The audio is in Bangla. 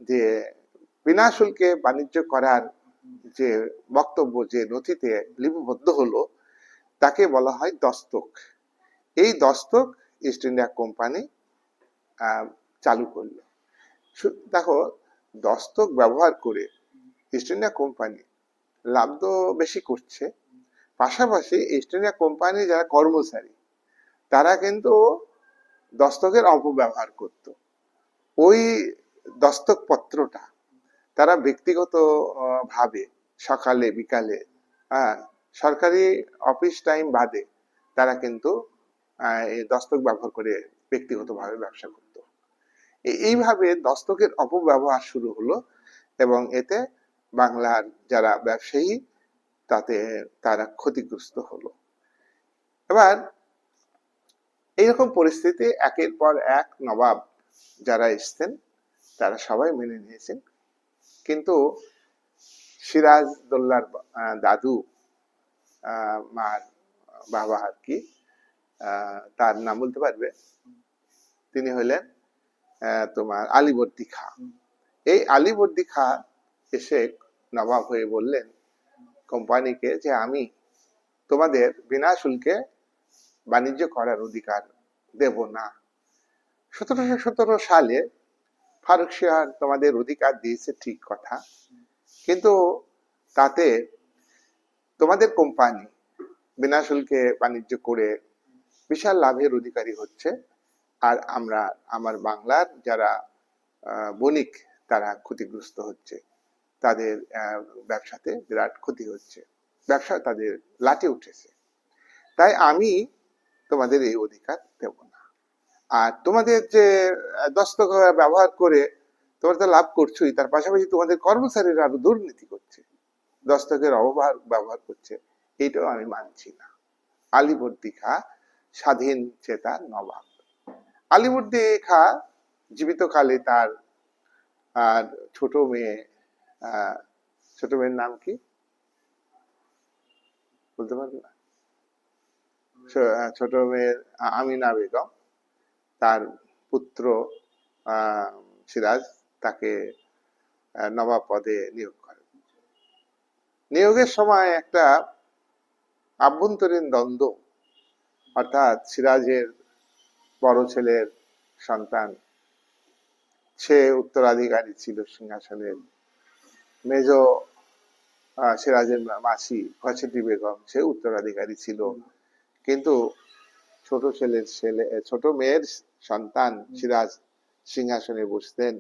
যে বিনা শুল্কে বাণিজ্য করার যে বক্তব্য যে নথিতে লিপিবদ্ধ হলো তাকে বলা হয় দস্তক। এই দস্তক ইস্ট ইন্ডিয়া কোম্পানি চালু করলো। দেখো, দস্তক ব্যবহার করে ইস্ট ইন্ডিয়া কোম্পানি লাভ তো বেশি করছে, পাশাপাশি ইস্ট ইন্ডিয়া কোম্পানি যারা কর্মচারী তারা কিন্তু দস্তকের অপব্যবহার করত। ওই দস্তক পত্রটা তারা ব্যক্তিগত ভাবে সকালে বিকালে সরকারি অফিস টাইম বাদে তারা কিন্তু এই দস্তক ব্যবহার করে ব্যক্তিগতভাবে ব্যবসা করত। এইভাবে দস্তকের অপব্যবহার শুরু হলো এবং এতে বাংলার যারা ব্যবসায়ী তাতে তারা ক্ষতিগ্রস্ত হলো। এবার এইরকম পরিস্থিতি একের পর এক নবাব যারা এসছেন তারা সবাই মেনে নিয়েছেন, কিন্তু সিরাজদৌল্লার দাদু মার বাবা আর কি, তার নাম বলতে পারবে, তিনি হলেন তোমার আলীবর্দী খাঁ। এই আলীবর্দী খাঁ এসে নবাব হয়ে বললেন কোম্পানিকে যে আমি তোমাদের বিনা শুল্কে বাণিজ্য করার অধিকার দেব না। 1717 সালে ফারুক সিয়ার তোমাদের অধিকার দিয়েছে ঠিক কথা, কিন্তু তাতে তোমাদের কোম্পানি বিনা শুল্কে বাণিজ্য করে বিশাল লাভের অধিকারী হচ্ছে, আর আমার বাংলার যারা বণিক তারা ক্ষতিগ্রস্ত হচ্ছে, তাদের ব্যবসাতে বিরাট ক্ষতি হচ্ছে, ব্যবসা তাদের লাটে উঠেছে। তাই আমি তোমাদের এই অধিকার দেব না। আর তোমাদের যে দস্তক ব্যবহার করে তোমরা তো লাভ করছোই, তার পাশাপাশি তোমাদের কর্মচারীরা আরো দুর্নীতি করছে, দস্তকের ব্যবহার করছে, এইটাও আমি মানছি না। আলীবর্দী খাঁ স্বাধীন চেতা নবাব। আলীবর্দী খাঁ জীবিতকালে তার আর ছোট মেয়ের নাম কি বলতে পারবে না? ছোট মেয়ের আমিনা বেগম, তার পুত্র সিরাজ তাকে নবাব পদে নিয়োগ করেন। নিয়োগের সময় একটা আভ্যন্তরীণ দ্বন্দ্ব, অর্থাৎ সিরাজের বড় ছেলের সন্তান, সে উত্তরাধিকারী ছিল সিংহাসনের। মেজ সিরাজের মাসি খসেটি বেগম, সে উত্তরাধিকারী ছিল, কিন্তু ছোট মেয়ের সন্তান সিরাজ সিংহাসনে বসতেন,